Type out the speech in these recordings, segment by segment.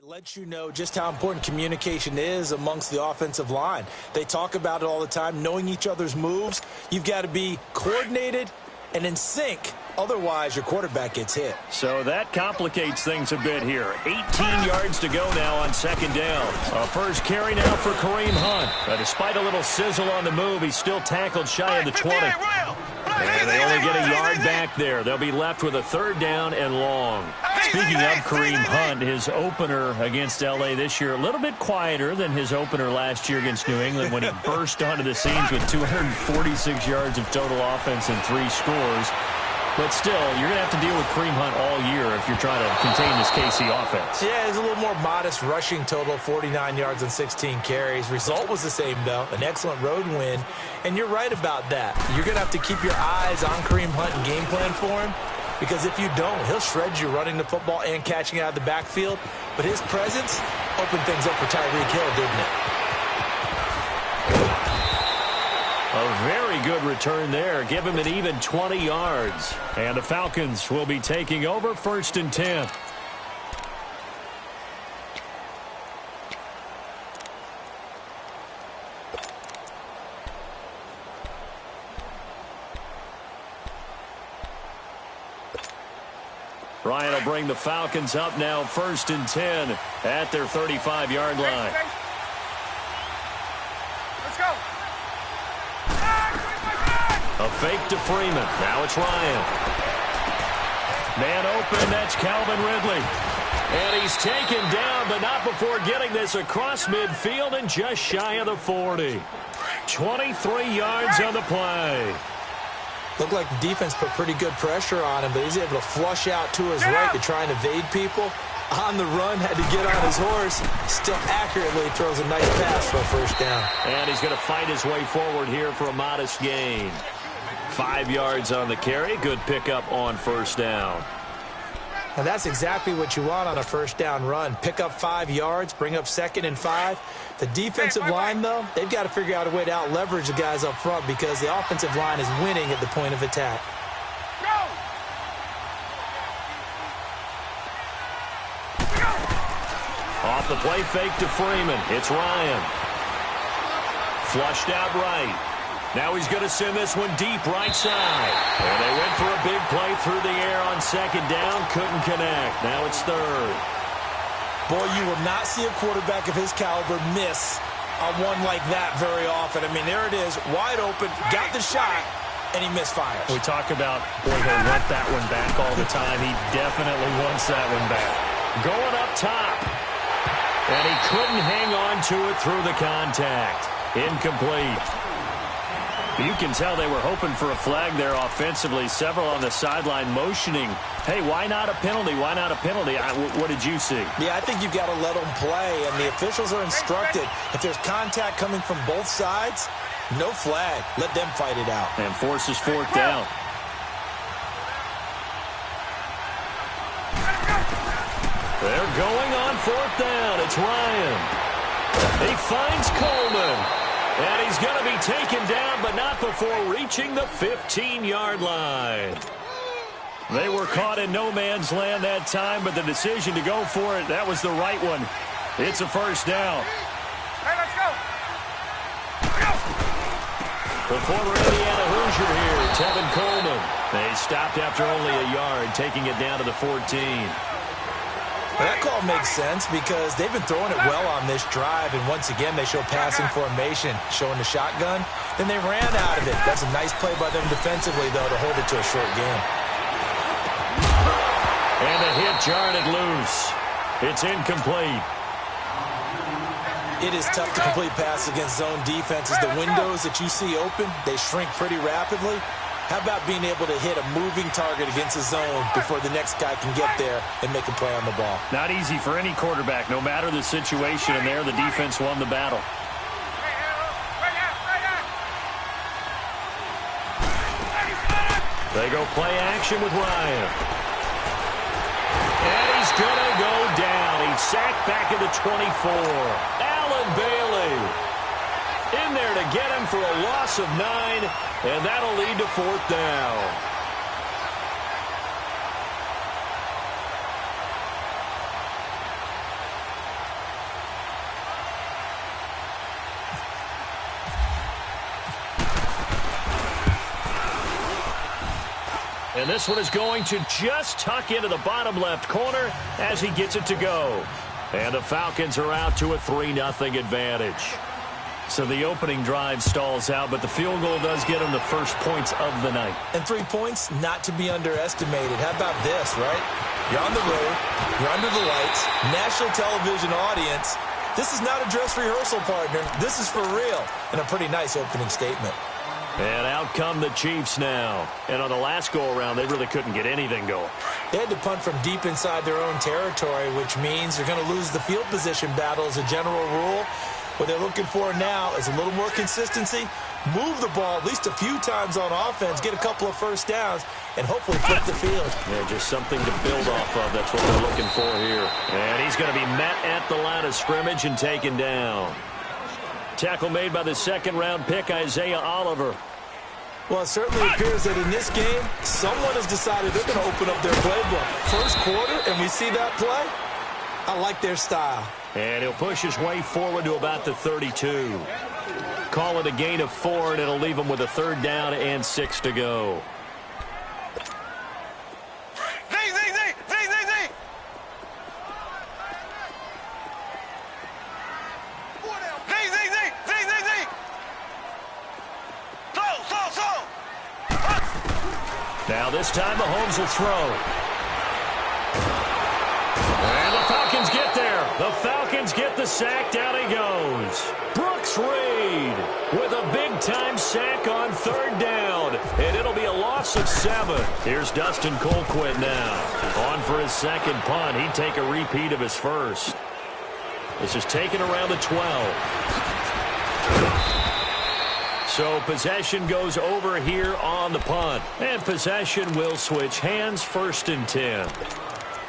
Lets you know just how important communication is amongst the offensive line. They talk about it all the time, knowing each other's moves. You've got to be coordinated and in sync. Otherwise, your quarterback gets hit. So that complicates things a bit here. 18 yards to go now on second down. A first carry now for Kareem Hunt. Despite a little sizzle on the move, he's still tackled shy of the 20. And they only get a yard back there. They'll be left with a third down and long. Speaking of Kareem Hunt, his opener against L.A. this year, a little bit quieter than his opener last year against New England when he burst onto the scenes with 246 yards of total offense and 3 scores. But still, you're going to have to deal with Kareem Hunt all year if you're trying to contain this KC offense. Yeah, it's a little more modest rushing total, 49 yards and 16 carries. Result was the same, though, an excellent road win. And you're right about that. You're going to have to keep your eyes on Kareem Hunt and game plan for him, because if you don't, he'll shred you running the football and catching out of the backfield. But his presence opened things up for Tyreek Hill, didn't it? A very good return there. Give him an even 20 yards. And the Falcons will be taking over 1st and 10. Ryan will bring the Falcons up now 1st and 10 at their 35-yard line. Let's go. A fake to Freeman. Now it's Ryan. Man open, that's Calvin Ridley. And he's taken down, but not before getting this across midfield and just shy of the 40. 23 yards on the play. Looked like the defense put pretty good pressure on him, but he's able to flush out to his right to try and evade people. On the run, had to get on his horse. Still accurately throws a nice pass for a first down. And he's going to fight his way forward here for a modest gain. 5 yards on the carry. Good pickup on first down. And that's exactly what you want on a first down run. Pick up 5 yards, bring up 2nd and 5. The defensive line, though, they've got to figure out a way to out-leverage the guys up front because the offensive line is winning at the point of attack. Off the play fake to Freeman. It's Ryan. Flushed out right. Now he's going to send this one deep right side. And they went for a big play through the air on second down. Couldn't connect. Now it's 3rd. Boy, you will not see a quarterback of his caliber miss on one like that very often. I mean, there it is, wide open, got the shot, and he misfires. We talk about, boy, he'll want that one back all the time. He definitely wants that one back. Going up top. And he couldn't hang on to it through the contact. Incomplete. You can tell they were hoping for a flag there offensively. Several on the sideline motioning, hey, why not a penalty? Why not a penalty? What did you see? Yeah, I think you've got to let them play, and the officials are instructed. If there's contact coming from both sides, no flag. Let them fight it out. And forces 4th down. They're going on 4th down. It's Ryan. He finds Coleman. And he's going to be taken down, but not before reaching the 15-yard line. They were caught in no man's land that time, but the decision to go for it, that was the right one. It's a first down. Hey, let's go. The former Indiana Hoosier here, Tevin Coleman. They stopped after only a yard, taking it down to the 14. Well, that call makes sense because they've been throwing it well on this drive, and once again they show passing formation, showing the shotgun. Then they ran out of it. That's a nice play by them defensively, though, to hold it to a short game. And the hit jarred it loose. It's incomplete. It is tough to complete passes against zone defenses. The windows that you see open, they shrink pretty rapidly. How about being able to hit a moving target against a zone before the next guy can get there and make a play on the ball? Not easy for any quarterback, no matter the situation, and there the defense won the battle. They go play action with Ryan. And he's going to go down. He's sacked back at the 24. Allen Bailey in there to get him for a loss of 9, and that'll lead to 4th down. And this one is going to just tuck into the bottom left corner as he gets it to go. And the Falcons are out to a 3-0 advantage. So the opening drive stalls out, but the field goal does get them the first points of the night. And 3 points, not to be underestimated. How about this, right? You're on the road, you're under the lights, national television audience. This is not a dress rehearsal, partner. This is for real, and a pretty nice opening statement. And out come the Chiefs now. And on the last go-around, they really couldn't get anything going. They had to punt from deep inside their own territory, which means they're going to lose the field position battle as a general rule. What they're looking for now is a little more consistency, move the ball at least a few times on offense, get a couple of first downs, and hopefully flip the field. Yeah, just something to build off of. That's what they're looking for here. And he's going to be met at the line of scrimmage and taken down. Tackle made by the second-round pick, Isaiah Oliver. Well, it certainly appears that in this game, someone has decided they're going to open up their playbook. First quarter, and we see that play. I like their style. And he'll push his way forward to about the 32. Call it a gain of 4, and it'll leave him with a 3rd down and 6 to go. Now this time Mahomes will throw. And the Falcons get there. The Falcons get the sack. Down he goes. Brooks Reed with a big-time sack on 3rd down. And it'll be a loss of 7. Here's Dustin Colquitt now. On for his second punt. He'd take a repeat of his first. This is taken around the 12. So possession goes over here on the punt. And possession will switch hands, 1st and 10.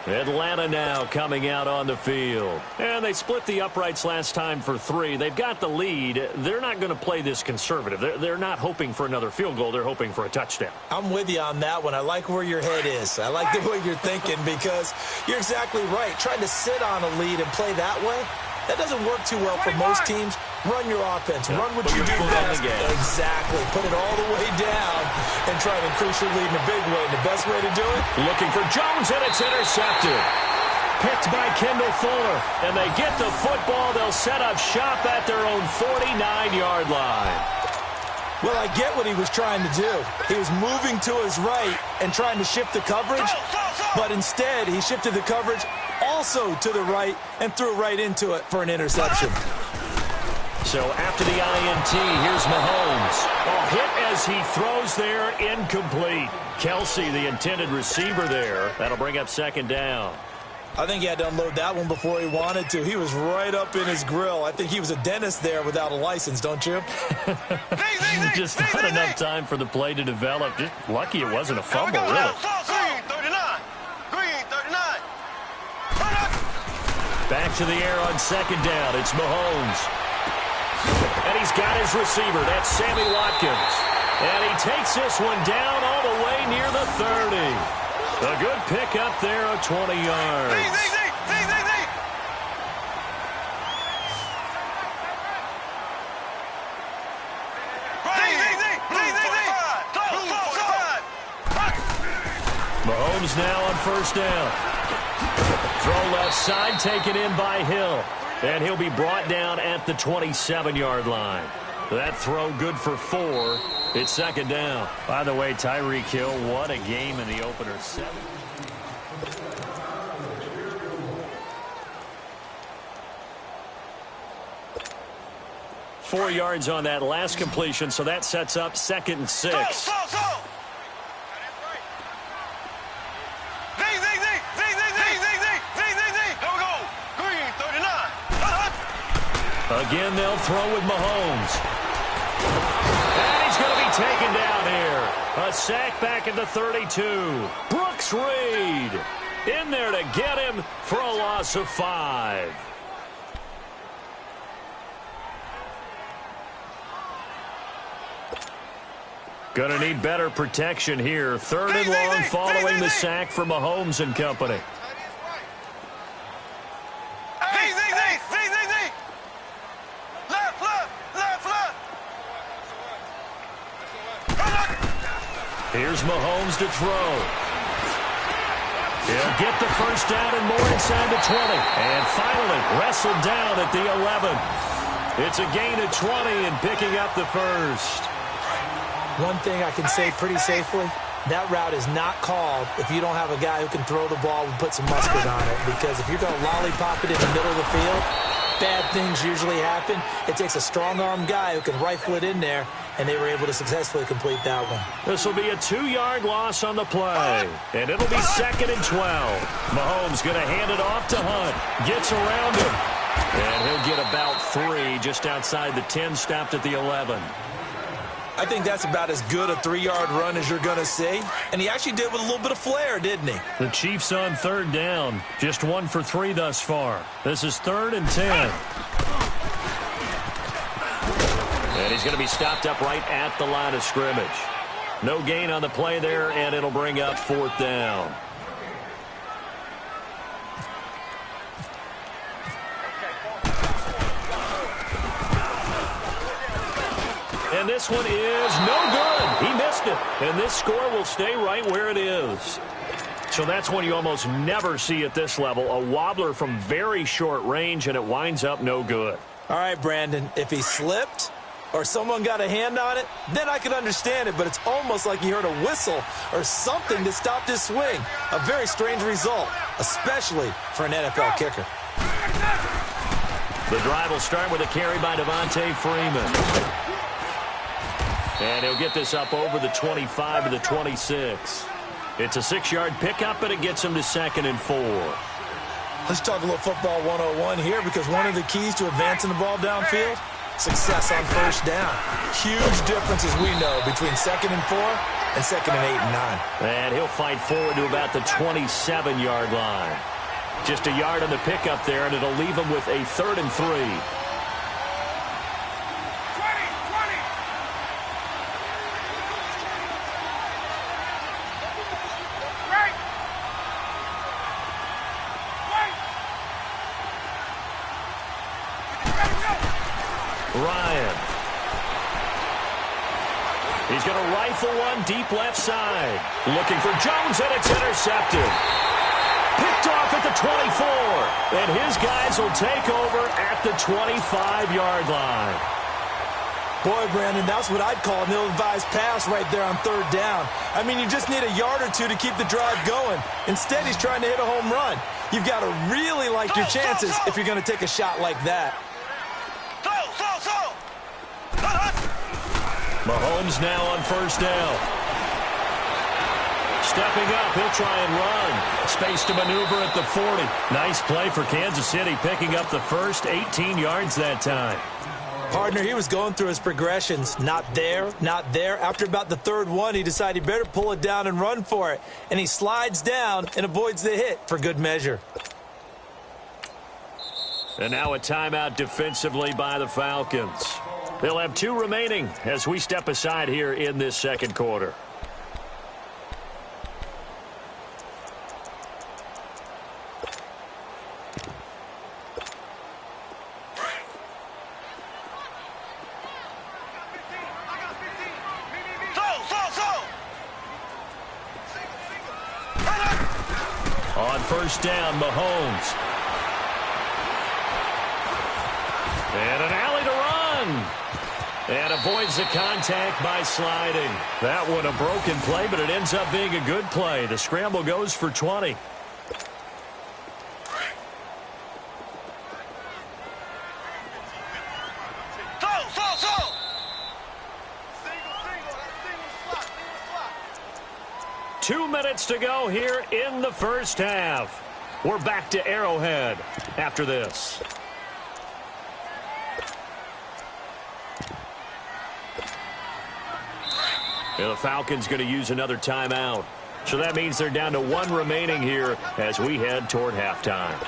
Atlanta now coming out on the field. And they split the uprights last time for 3. They've got the lead. They're not going to play this conservative. They're not hoping for another field goal. They're hoping for a touchdown. I'm with you on that one. I like where your head is. I like the way you're thinking because you're exactly right. Trying to sit on a lead and play that way, that doesn't work too well for most teams. Run your offense. Run what you do best. Exactly. Put it all the way down and try to increase your lead in a big way. And the best way to do it? Looking for Jones, and it's intercepted. Picked by Kendall Fuller. And they get the football. They'll set up shop at their own 49-yard line. Well, I get what he was trying to do. He was moving to his right and trying to shift the coverage. But instead, he shifted the coverage also to the right and threw right into it for an interception. So after the INT, here's Mahomes. A hit as he throws there, incomplete. Kelsey, the intended receiver there. That'll bring up 2nd down. I think he had to unload that one before he wanted to. He was right up in his grill. I think he was a dentist there without a license, don't you? Just not enough time for the play to develop. Just lucky it wasn't a fumble, really. Back to the air on 2nd down. It's Mahomes. And he's got his receiver. That's Sammy Watkins. And he takes this one down all the way near the 30. A good pickup there of 20 yards. Mahomes now on 1st down. Throw left side, taken in by Hill. And he'll be brought down at the 27-yard line. That throw good for 4. It's 2nd down. By the way, Tyreek Hill, what a game in the opener. 4 yards on that last completion, so that sets up 2nd and 6. Again, they'll throw with Mahomes. And he's going to be taken down here. A sack back at the 32. Brooks Reed in there to get him for a loss of 5. Going to need better protection here. 3rd and long following the sack for Mahomes and company. Here's Mahomes to throw. He'll get the first down and more inside the 20. And finally wrestled down at the 11. It's a gain of 20 and picking up the first. One thing I can say pretty safely, that route is not called if you don't have a guy who can throw the ball and put some mustard on it. Because if you're going to lollipop it in the middle of the field, bad things usually happen. It takes a strong-arm guy who can rifle it in there, and they were able to successfully complete that one. This will be a 2-yard loss on the play, and it'll be 2nd and 12. Mahomes going to hand it off to Hunt. Gets around him, and he'll get about 3 just outside the 10, stopped at the 11. I think that's about as good a 3-yard run as you're going to see. And he actually did with a little bit of flair, didn't he? The Chiefs on 3rd down. Just 1 for 3 thus far. This is 3rd and 10. And he's going to be stopped up right at the line of scrimmage. No gain on the play there, and it'll bring up 4th down. And this one is no good. He missed it. And this score will stay right where it is. So that's one you almost never see at this level. A wobbler from very short range, and it winds up no good. All right, Brandon, if he slipped or someone got a hand on it, then I could understand it. But it's almost like you heard a whistle or something that stopped his swing. A very strange result, especially for an NFL kicker. The drive will start with a carry by Devontae Freeman. And he'll get this up over the 25 to the 26. It's a 6-yard pickup, and it gets him to 2nd and 4. Let's talk a little football 101 here, because one of the keys to advancing the ball downfield, success on first down. Huge difference, as we know, between 2nd and 4 and 2nd and 8 and 9. And he'll fight forward to about the 27-yard line. Just a yard on the pickup there, and it'll leave him with a 3rd and 3. Ryan. He's going to rifle one deep left side. Looking for Jones, and it's intercepted. Picked off at the 24. And his guys will take over at the 25-yard line. Boy, Brandon, that's what I'd call an ill-advised pass right there on 3rd down. I mean, you just need a yard or 2 to keep the drive going. Instead, he's trying to hit a home run. You've got to really like your chances if you're going to take a shot like that. Mahomes now on 1st down. Stepping up, he'll try and run. Space to maneuver at the 40. Nice play for Kansas City, picking up the first 18 yards that time. Partner, he was going through his progressions. Not there, not there. After about the 3rd one, he decided he better pull it down and run for it. And he slides down and avoids the hit for good measure. And now a timeout defensively by the Falcons. They'll have 2 remaining as we step aside here in this 2nd quarter. On 1st down, Mahomes. And an alley to run. And avoids the contact by sliding. That one a broken play, but it ends up being a good play. The scramble goes for 20. Two minutes to go here in the first half. We're back to Arrowhead after this. And the Falcons going to use another timeout. So that means they're down to 1 remaining here as we head toward halftime.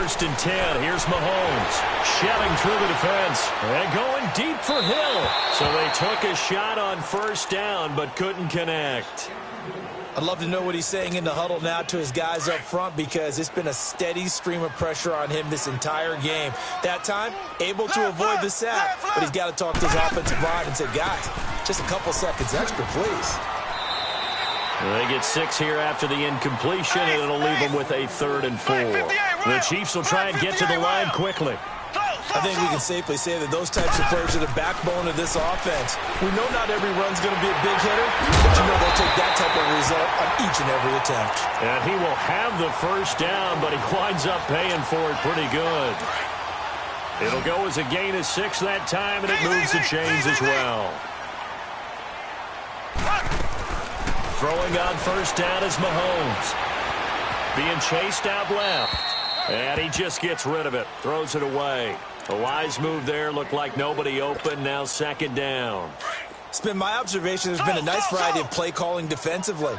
1st and 10. Here's Mahomes shelling through the defense and going deep for Hill. So they took a shot on 1st down but couldn't connect. I'd love to know what he's saying in the huddle now to his guys up front, because it's been a steady stream of pressure on him this entire game. That time, able to avoid the sack, but he's got to talk to his offensive line and say, guys, just a couple seconds extra, please. They get 6 here after the incompletion, and it'll leave them with a 3rd and 4. The Chiefs will try and get to the line quickly. I think we can safely say that those types of plays are the backbone of this offense. We know not every run's going to be a big hitter, but you know they'll take that type of result on each and every attempt. And he will have the 1st down, but he winds up paying for it pretty good. It'll go as a gain of 6 that time, and it moves the chains as well. Throwing on 1st down is Mahomes. Being chased out left. And he just gets rid of it. Throws it away. A wise move there. Looked like nobody open. Now 2nd down. It's been my observation there's been a nice variety of play calling defensively.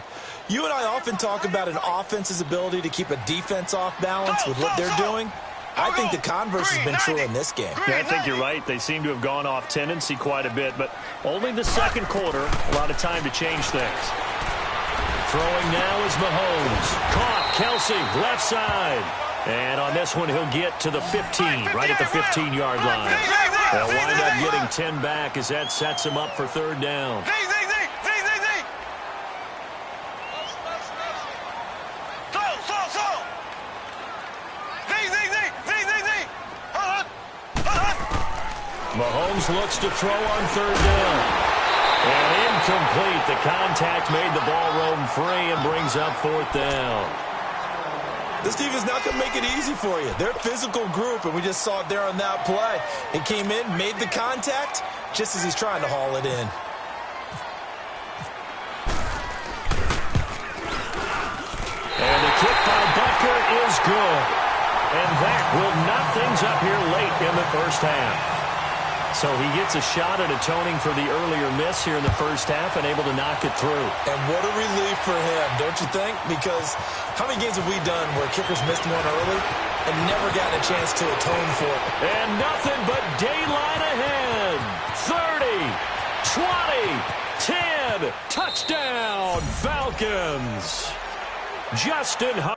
You and I often talk about an offense's ability to keep a defense off balance with what they're doing. I think the converse has been true in this game. Yeah, I think you're right. They seem to have gone off tendency quite a bit, but only the 2nd quarter. A lot of time to change things. Throwing now is Mahomes. Caught. Kelsey, left side. And on this one, he'll get to the 15, right at the 15-yard line. They'll wind up getting 10 back as that sets him up for 3rd down. Mahomes looks to throw on 3rd down. And incomplete. The contact made the ball roam free and brings up 4th down. This team is not going to make it easy for you. They're a physical group, and we just saw it there on that play. It came in, made the contact, just as he's trying to haul it in. And the kick by Butker is good. And that will knock things up here late in the 1st half. So he gets a shot at atoning for the earlier miss here in the 1st half and able to knock it through. And what a relief for him, don't you think? Because how many games have we done where kickers missed one early and never gotten a chance to atone for it? And nothing but daylight ahead. 30, 20, 10, touchdown, Falcons. Justin Hunt.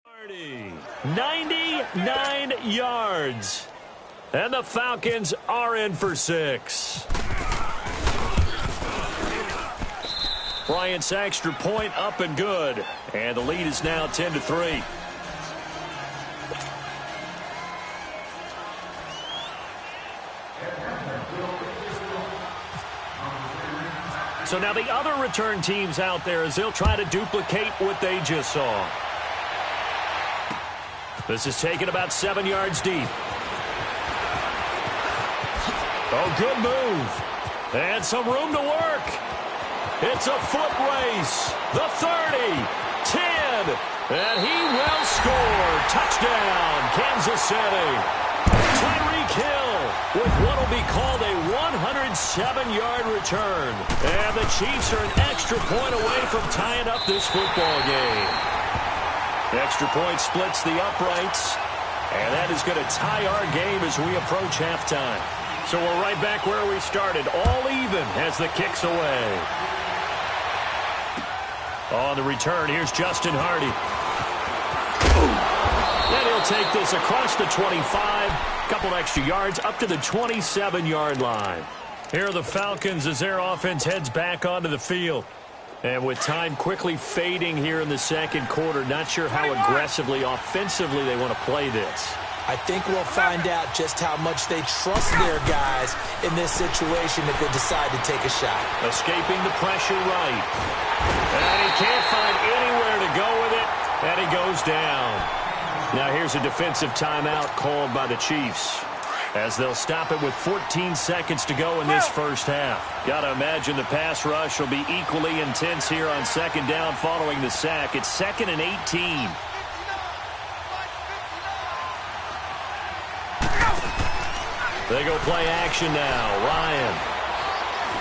Hardy, 99 yards. And the Falcons are in for 6. Bryant's extra point up and good. And the lead is now 10-3. So now the other return teams out there as they'll try to duplicate what they just saw. This is taken about 7 yards deep. Oh, good move. And some room to work. It's a foot race. The 30, 10, and he will score. Touchdown, Kansas City. Tyreek Hill with what will be called a 107-yard return. And the Chiefs are an extra point away from tying up this football game. The extra point splits the uprights, and that is going to tie our game as we approach halftime. So we're right back where we started, all even as the kick's away. On the return, here's Justin Hardy. And he'll take this across the 25, couple extra yards, up to the 27-yard line. Here are the Falcons as their offense heads back onto the field. And with time quickly fading here in the 2nd quarter, not sure how aggressively, offensively they want to play this. I think we'll find out just how much they trust their guys in this situation if they decide to take a shot. Escaping the pressure right. And he can't find anywhere to go with it, and he goes down. Now here's a defensive timeout called by the Chiefs, as they'll stop it with 14 seconds to go in this 1st half. Got to imagine the pass rush will be equally intense here on 2nd down following the sack. It's 2nd and 18. They go play action now. Ryan.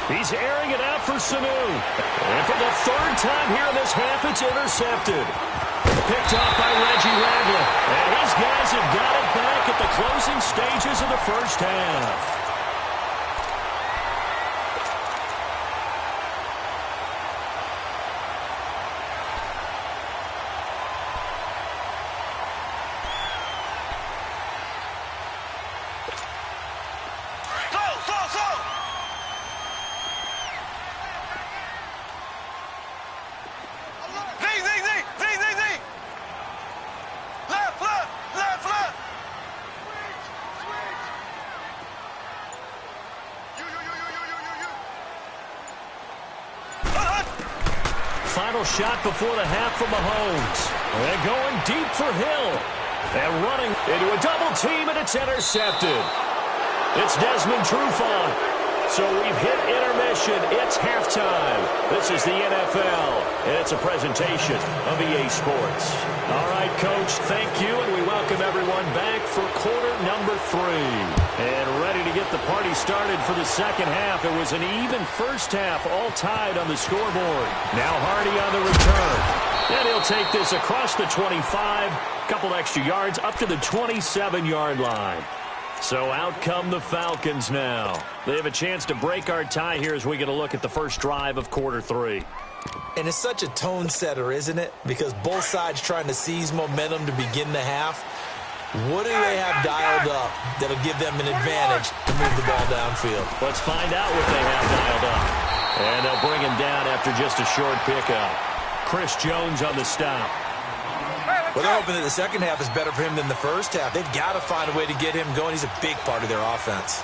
He's airing it out for Sanu. And for the third time here in this half, it's intercepted. Picked off by Reggie Ragland. And his guys have got it back at the closing stages of the first half. Final shot before the half from Mahomes. They're going deep for Hill. And running into a double team, and it's intercepted. It's Desmond Trufant. So we've hit intermission. It's halftime. This is the NFL, and it's a presentation of EA Sports. All right, Coach, thank you, and we welcome everyone back for quarter number 3. And ready to get the party started for the second half. It was an even first half, all tied on the scoreboard. Now Hardy on the return. And he'll take this across the 25, couple extra yards up to the 27-yard line. So out come the Falcons now. They have a chance to break our tie here as we get a look at the first drive of quarter 3. And it's such a tone setter, isn't it? Because both sides trying to seize momentum to begin the half. What do they have dialed up that'll give them an advantage to move the ball downfield? Let's find out what they have dialed up. And they'll bring him down after just a short pickup. Chris Jones on the stop. Well, they're hoping that the second half is better for him than the first half. They've got to find a way to get him going. He's a big part of their offense.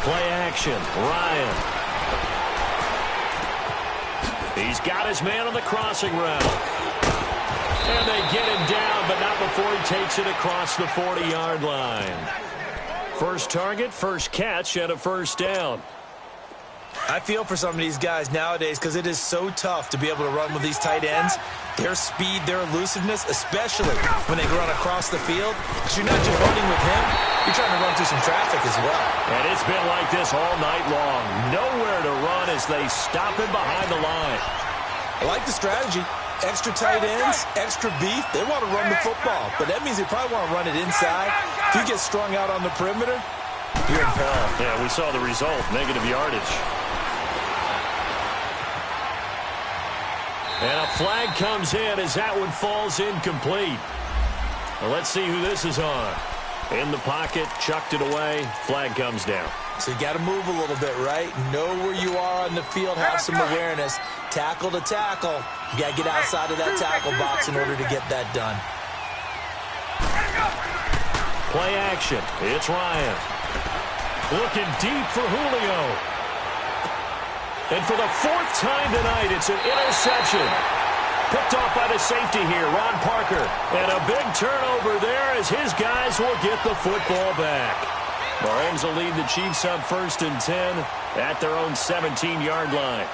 Play action. Ryan. He's got his man on the crossing route. And they get him down, but not before he takes it across the 40-yard line. First target, first catch, and a first down. I feel for some of these guys nowadays because it is so tough to be able to run with these tight ends. Their speed, their elusiveness, especially when they run across the field. Because you're not just running with him, you're trying to run through some traffic as well. And it's been like this all night long. Nowhere to run as they stop him behind the line. I like the strategy. Extra tight ends, extra beef. They want to run the football, but that means they probably want to run it inside. If you get strung out on the perimeter, you're in peril. Yeah, we saw the result, negative yardage. And a flag comes in as that one falls incomplete. Well, let's see who this is on. In the pocket, chucked it away, flag comes down. So you got to move a little bit, right? Know where you are on the field, have some awareness. Tackle to tackle. You got to get outside of that tackle box in order to get that done. Play action. It's Ryan. Looking deep for Julio. And for the 4th time tonight, it's an interception. Picked off by the safety here, Ron Parker. And a big turnover there as his guys will get the football back. Mahomes will lead the Chiefs up 1st and 10 at their own 17-yard line.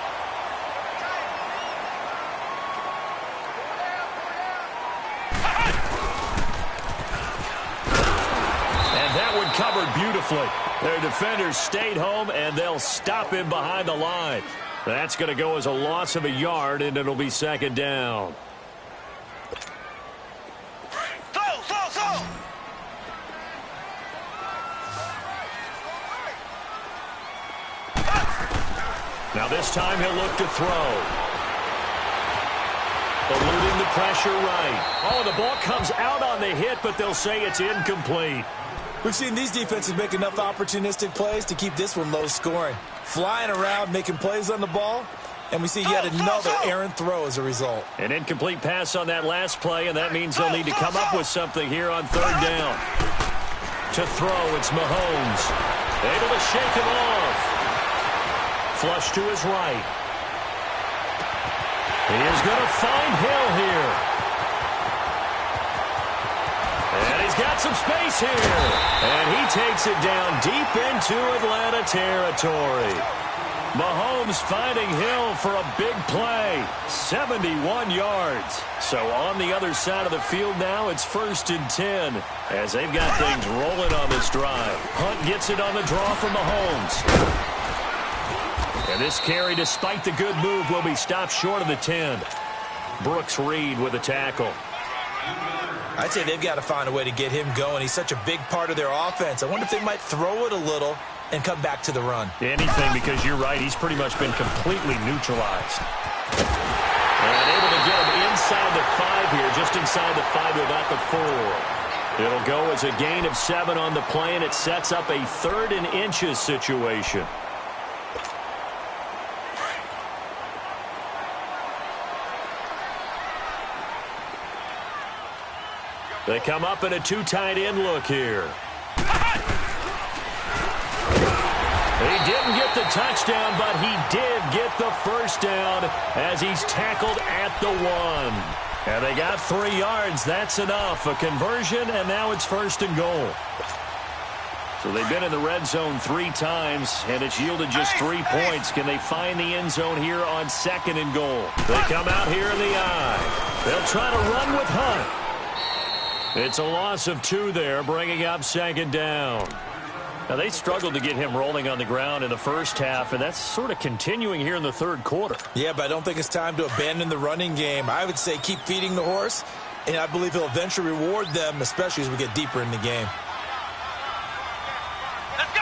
And that one covered beautifully. Their defenders stayed home, and they'll stop him behind the line. That's going to go as a loss of a yard, and it'll be 2nd down. Now this time he'll look to throw. Eluding the pressure right. Oh, the ball comes out on the hit, but they'll say it's incomplete. We've seen these defenses make enough opportunistic plays to keep this one low scoring. Flying around, making plays on the ball, and we see yet another errant throw as a result. An incomplete pass on that last play, and that means they'll need to come up with something here on 3rd down. To throw, it's Mahomes. Able to shake him off. Flush to his right. He is going to find Hill here. And he's got some space here. And he takes it down deep into Atlanta territory. Mahomes finding Hill for a big play. 71 yards. So on the other side of the field now, it's 1st and 10 as they've got things rolling on this drive. Hunt gets it on the draw from Mahomes. And this carry, despite the good move, will be stopped short of the 10. Brooks Reed with a tackle. I'd say they've got to find a way to get him going. He's such a big part of their offense. I wonder if they might throw it a little and come back to the run. Anything, because you're right, he's pretty much been completely neutralized. And able to get him inside the 5 here, just inside the 5 without the 4. It'll go as a gain of 7 on the play, and it sets up a 3rd and inches situation. They come up in a 2 tight end look here. He didn't get the touchdown, but he did get the 1st down as he's tackled at the 1. And they got 3 yards. That's enough. A conversion, and now it's 1st and goal. So they've been in the red zone 3 times, and it's yielded just 3 points. Can they find the end zone here on 2nd and goal? They come out here in the eye. They'll try to run with Hunt. It's a loss of 2 there, bringing up 2nd down. Now, they struggled to get him rolling on the ground in the first half, and that's sort of continuing here in the 3rd quarter. Yeah, but I don't think it's time to abandon the running game. I would say keep feeding the horse, and I believe he'll eventually reward them, especially as we get deeper in the game. Let's go!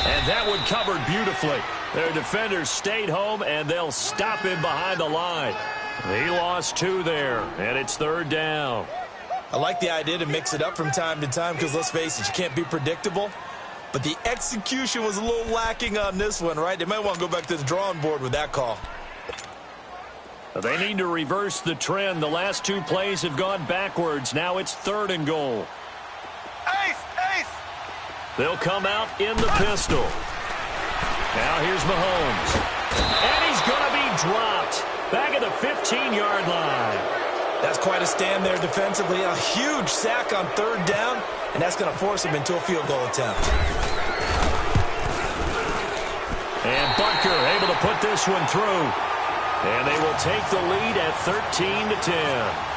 And that one covered beautifully. Their defenders stayed home, and they'll stop him behind the line. He lost 2 there, and it's 3rd down. I like the idea to mix it up from time to time because, let's face it, you can't be predictable. But the execution was a little lacking on this one, right? They might want to go back to the drawing board with that call. They need to reverse the trend. The last 2 plays have gone backwards. Now it's 3rd and goal. Ace! Ace! They'll come out in the pistol. Now here's Mahomes. And he's going to be dropped back at the 15-yard line. That's quite a stand there defensively. A huge sack on 3rd down, and that's going to force him into a field goal attempt. And Butker able to put this one through. And they will take the lead at 13-10.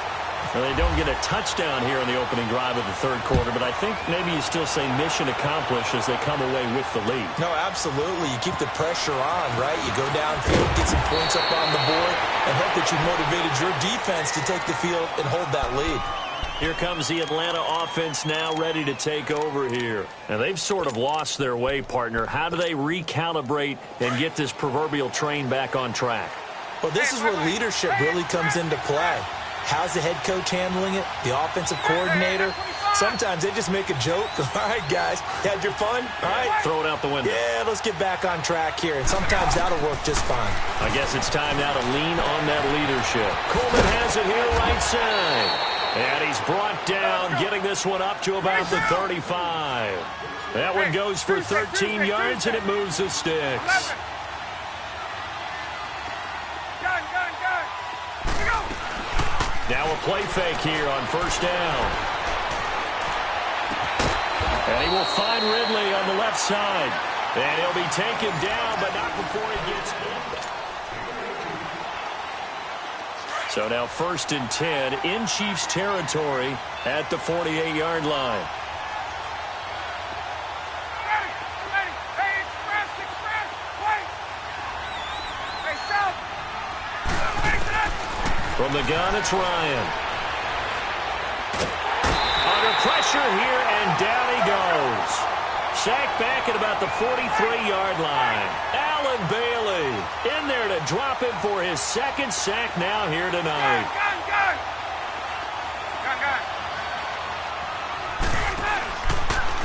Well, they don't get a touchdown here in the opening drive of the 3rd quarter, but I think maybe you still say mission accomplished as they come away with the lead. No, absolutely. You keep the pressure on, right? You go downfield, get some points up on the board, and hope that you motivated your defense to take the field and hold that lead. Here comes the Atlanta offense now ready to take over here. And they've sort of lost their way, partner. How do they recalibrate and get this proverbial train back on track? Well, this is where leadership really comes into play. How's the head coach handling it? The offensive coordinator? Sometimes they just make a joke. All right, guys, had your fun? All right. Throw it out the window. Yeah, let's get back on track here. And sometimes that'll work just fine. I guess it's time now to lean on that leadership. Coleman has it here right side. And he's brought down, getting this one up to about the 35. That one goes for 13 yards, and it moves the sticks. Now a play fake here on 1st down. And he will find Ridley on the left side. And he'll be taken down, but not before he gets in. So now 1st and 10 in Chiefs territory at the 48-yard line. From the gun, it's Ryan. Under pressure here, and down he goes. Sacked back at about the 43-yard line. Allen Bailey in there to drop him for his 2nd sack now here tonight.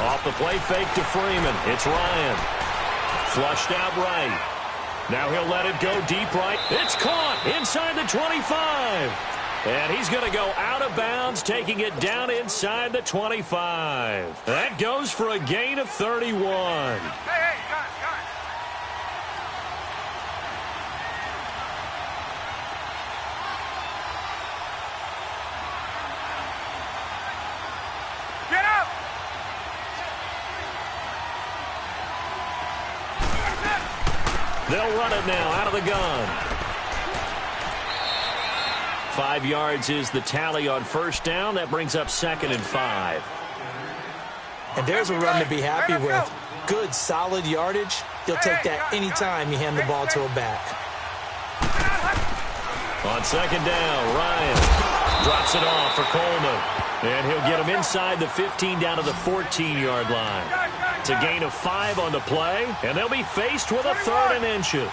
Off the play fake to Freeman. It's Ryan. Flushed out right. Now he'll let it go deep right. It's caught inside the 25. And he's going to go out of bounds, taking it down inside the 25. That goes for a gain of 31. Hey, guys. Get up! They'll run it now out of the gun. 5 yards is the tally on first down. That brings up 2nd and 5. And there's a run to be happy with. Good, solid yardage. You'll take that anytime you hand the ball to a back. On 2nd down, Ryan drops it off for Coleman. And he'll get him inside the 15 down to the 14-yard line. It's a gain of 5 on the play, and they'll be faced with a 3rd and inches.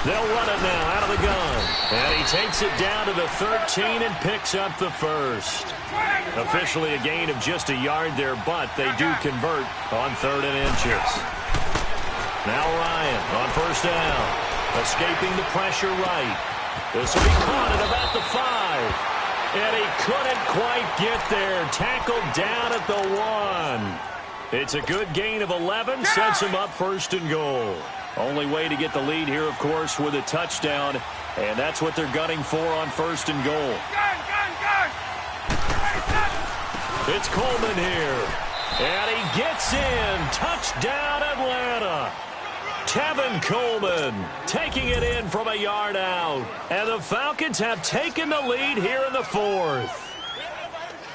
They'll run it now out of the gun. And he takes it down to the 13 and picks up the first. Officially a gain of just a yard there, but they do convert on 3rd and inches. Now Ryan on first down. Escaping the pressure right. This will be caught at about the 5. And he couldn't quite get there. Tackled down at the 1. It's a good gain of 11. Sets him up 1st and goal. Only way to get the lead here, of course, with a touchdown. And that's what they're gunning for on 1st and goal. It's Coleman here. And he gets in. Touchdown, Atlanta. Tevin Coleman taking it in from a yard out. And the Falcons have taken the lead here in the 4th.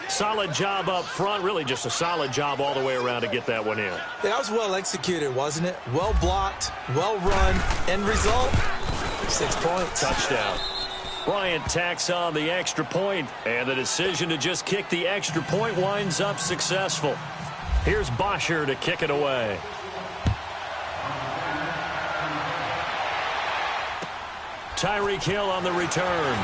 Solid job up front. Really just a solid job all the way around to get that one in. Yeah, that was well executed, wasn't it? Well blocked, well run. End result, 6 points. Touchdown. Bryant tacks on the extra point, and the decision to just kick the extra point winds up successful. Here's Bosher to kick it away. Tyreek Hill on the return.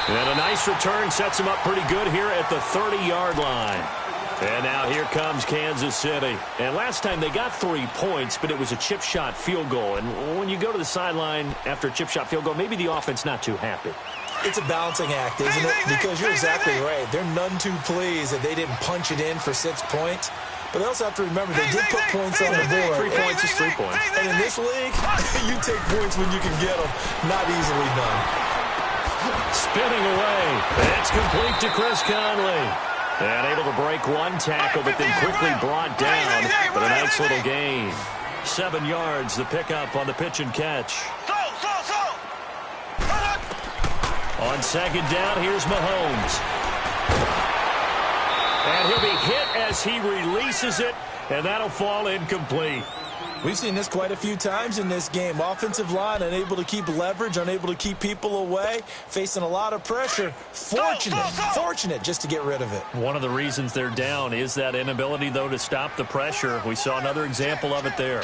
And a nice return sets him up pretty good here at the 30-yard line. And now here comes Kansas City. And last time they got 3 points, but it was a chip shot field goal. And when you go to the sideline after a chip shot field goal, maybe the offense not too happy. It's a balancing act, isn't it? Because you're exactly right. They're none too pleased that they didn't punch it in for 6 points. But they also have to remember they did put points on the board. 3 points is 3 points. And in this league, you take points when you can get them. Not easily done. Spinning away. That's complete to Chris Conley. And able to break one tackle, but then quickly brought down. But a nice little gain. 7 yards, the pickup on the pitch and catch. On 2nd down, here's Mahomes. And he'll be hit as he releases it, and that'll fall incomplete. We've seen this quite a few times in this game. Offensive line unable to keep leverage, unable to keep people away, facing a lot of pressure. Fortunate just to get rid of it. One of the reasons they're down is that inability, though, to stop the pressure. We saw another example of it there.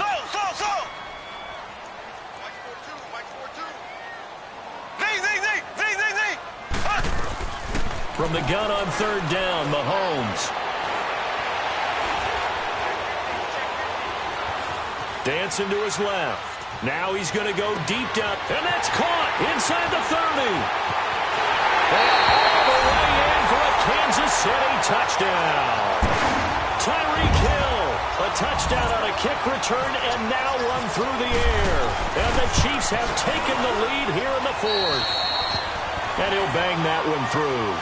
From the gun on 3rd down, Mahomes. Dancing to his left. Now he's going to go deep down. And that's caught inside the 30. And all the way in for a Kansas City touchdown. Tyreek Hill. A touchdown on a kick return and now run through the air. And the Chiefs have taken the lead here in the 4th. And he'll bang that one through.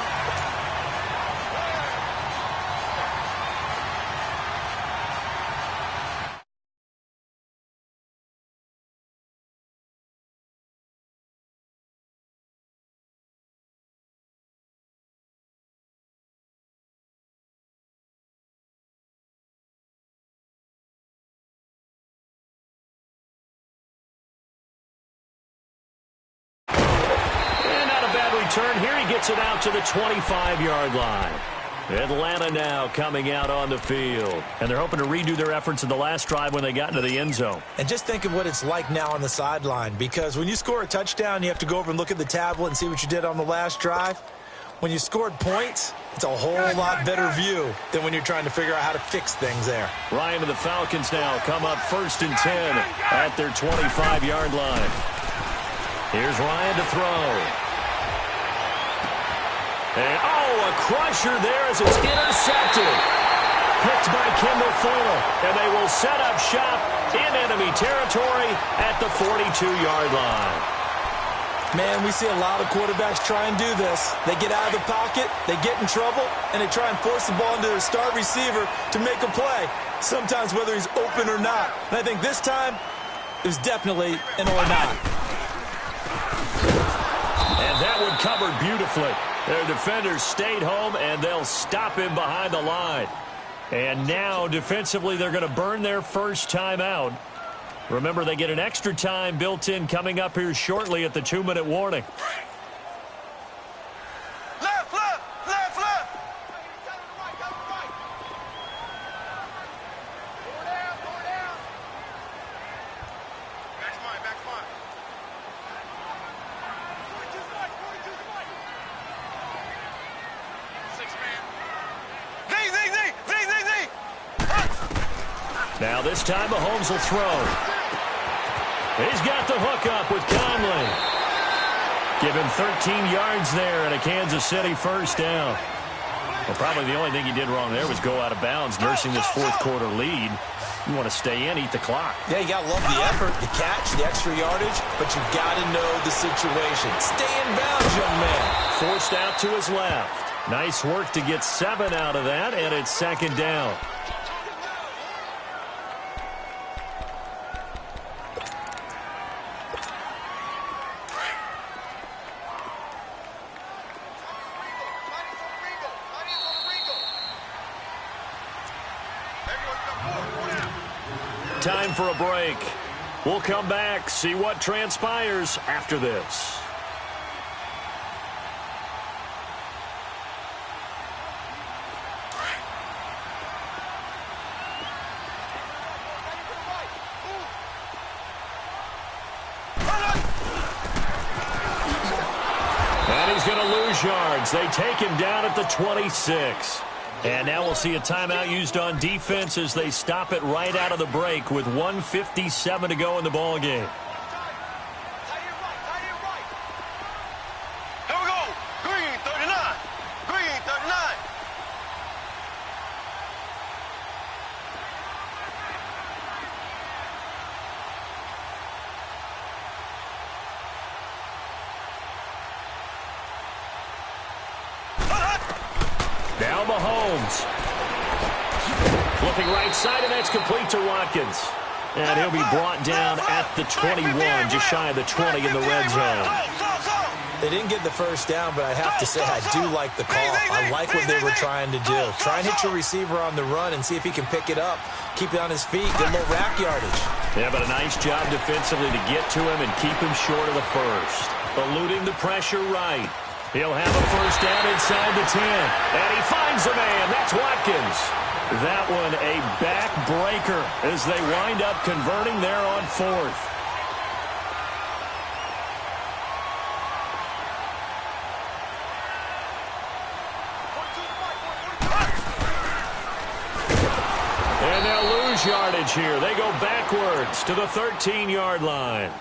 Turn here, he gets it out to the 25-yard line. Atlanta now coming out on the field. And they're hoping to redo their efforts in the last drive when they got into the end zone. And just think of what it's like now on the sideline, because when you score a touchdown, you have to go over and look at the tablet and see what you did on the last drive. When you scored points, it's a whole lot better view than when you're trying to figure out how to fix things there. Ryan and the Falcons now come up 1st and 10 at their 25-yard line. Here's Ryan to throw. And, a crusher there as it's intercepted. Picked by Kendall Fuller. And they will set up shop in enemy territory at the 42-yard line. Man, we see a lot of quarterbacks try and do this. They get out of the pocket, they get in trouble, and they try and force the ball into their star receiver to make a play, sometimes whether he's open or not. And I think this time, it was definitely an or not. And that one covered beautifully. Their defenders stayed home, and they'll stop him behind the line. And now, defensively, they're going to burn their first timeout. Remember, they get an extra time built in coming up here shortly at the 2-minute warning. Left, left, left, left. Door down. Back's mine, back's mine. 42's mine, 42's mine. 6 man. Z. Now this time Mahomes will throw. He's got the hook up with Conley. Give him 13 yards there and a Kansas City first down. Well, probably the only thing he did wrong there was go out of bounds, nursing this fourth quarter lead. You want to stay in, eat the clock. Yeah, you got to love the effort, the catch, the extra yardage, but you got to know the situation. Stay in bounds, young man. Forced out to his left. Nice work to get 7 out of that, and it's second down. Time for a break. We'll come back, see what transpires after this. And he's going to lose yards. They take him down at the 26. And now we'll see a timeout used on defense as they stop it right out of the break with 1:57 to go in the ball game. Here we go. Green 39. Green 39. Now Mahomes. Flipping right side, and that's complete to Watkins. And he'll be brought down at the 21, just shy of the 20 in the red zone. They didn't get the first down, but I have to say I do like the call. I like what they were trying to do. Try and hit your receiver on the run and see if he can pick it up, keep it on his feet, get a little rack yardage. Yeah, but a nice job defensively to get to him and keep him short of the first. Eluding the pressure right. He'll have a first down inside the 10. And he finds a man. That's Watkins. That one a backbreaker as they wind up converting there on fourth. And they'll lose yardage here. They go backwards to the 13-yard line.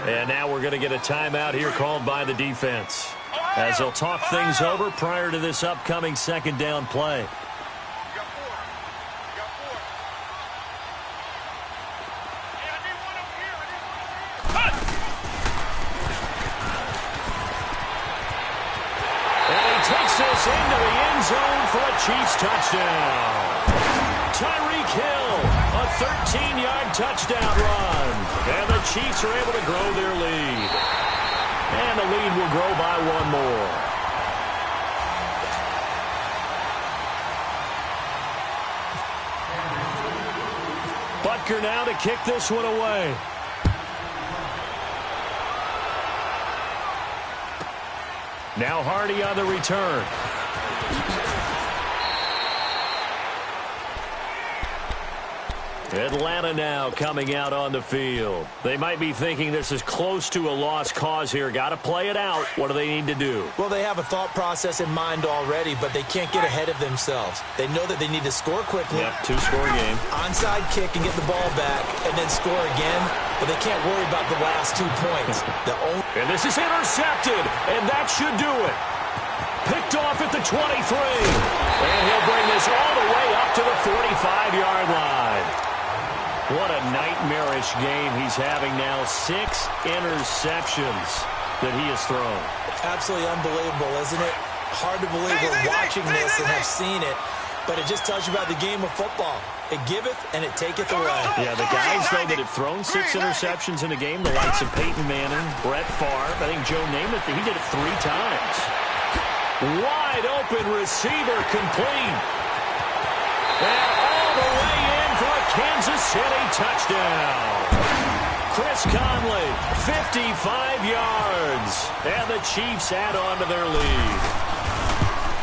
And now we're going to get a timeout here called by the defense as they'll talk things over prior to this upcoming second down play. And he takes this into the end zone for a Chiefs touchdown. Tyreek Hill, a 13-yard touchdown run. And the Chiefs are able to grow their lead. And the lead will grow by one more. Butker now to kick this one away. Now Hardy on the return. Atlanta now coming out on the field. They might be thinking this is close to a lost cause here. Got to play it out. What do they need to do? Well, they have a thought process in mind already, but they can't get ahead of themselves. They know that they need to score quickly. Yep, two-score game. Onside kick and get the ball back and then score again, but they can't worry about the last 2 points. And this is intercepted, and that should do it. Picked off at the 23. And he'll bring this all the way up to the 45-yard line. What a nightmarish game he's having now. 6 interceptions that he has thrown. Absolutely unbelievable, isn't it? Hard to believe we're watching this and have seen it, but it just tells you about the game of football. It giveth and it taketh away. Yeah, the guys, though, that have thrown 6 interceptions in a game, the likes of Peyton Manning, Brett Favre, I think Joe Namath, he did it 3 times. Wide open receiver complete. And all the way in for a Kansas City touchdown. Chris Conley, 55 yards. And the Chiefs add on to their lead.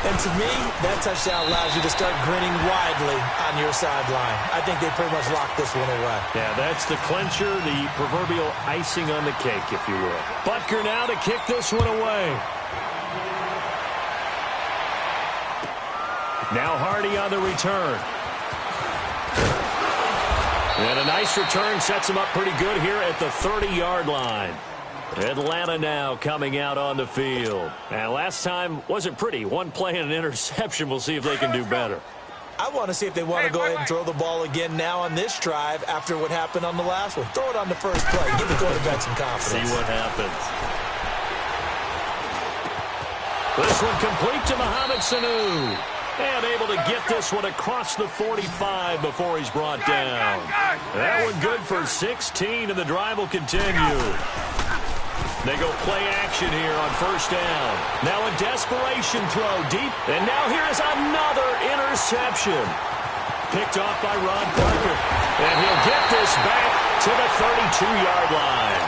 And to me, that touchdown allows you to start grinning widely on your sideline. I think they pretty much locked this one away. Yeah, that's the clincher, the proverbial icing on the cake, if you will. Butker now to kick this one away. Now Hardy on the return. And a nice return sets him up pretty good here at the 30-yard line. Atlanta now coming out on the field. And last time wasn't pretty. One play and an interception. We'll see if they can do better. I want to see if they want to go ahead and throw the ball again now on this drive after what happened on the last one. Throw it on the first play. Give the quarterback some confidence. See what happens. This one complete to Mohamed Sanu. And able to get this one across the 45 before he's brought down. That one good for 16, and the drive will continue. They go play action here on first down. Now a desperation throw deep. And now here is another interception. Picked off by Ron Parker. And he'll get this back to the 32-yard line.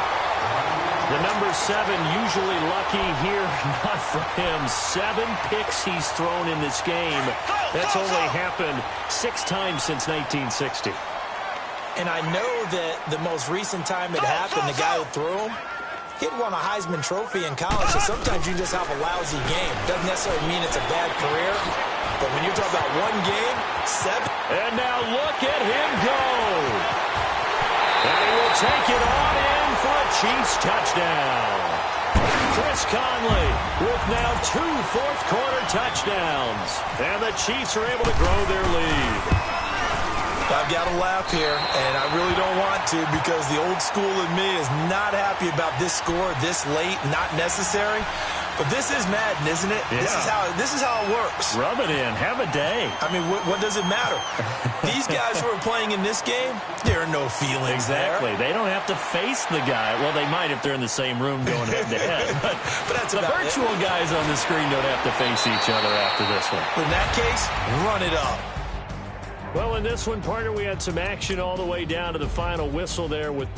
The number 7 usually lucky here. Not for him. 7 picks he's thrown in this game. That's only happened 6 times since 1960. And I know that the most recent time it happened, the guy who threw him, he'd won a Heisman Trophy in college, so sometimes you just have a lousy game. Doesn't necessarily mean it's a bad career, but when you're talking about one game, 7. And now look at him go. And he will take it on in for a Chiefs touchdown. Chris Conley with now 2 fourth-quarter touchdowns. And the Chiefs are able to grow their lead. I've got to laugh here, and I really don't want to because the old school in me is not happy about this score this late, not necessary. But this is Madden, isn't it? Yeah. This is how it works. Rub it in. Have a day. I mean, what does it matter? These guys who are playing in this game, there are no feelings Exactly. there. They don't have to face the guy. Well, they might if they're in the same room going head-to-head. But that's the about virtual it. guys on the screen don't have to face each other after this one. In that case, run it up. Well, in this one, partner, we had some action all the way down to the final whistle there with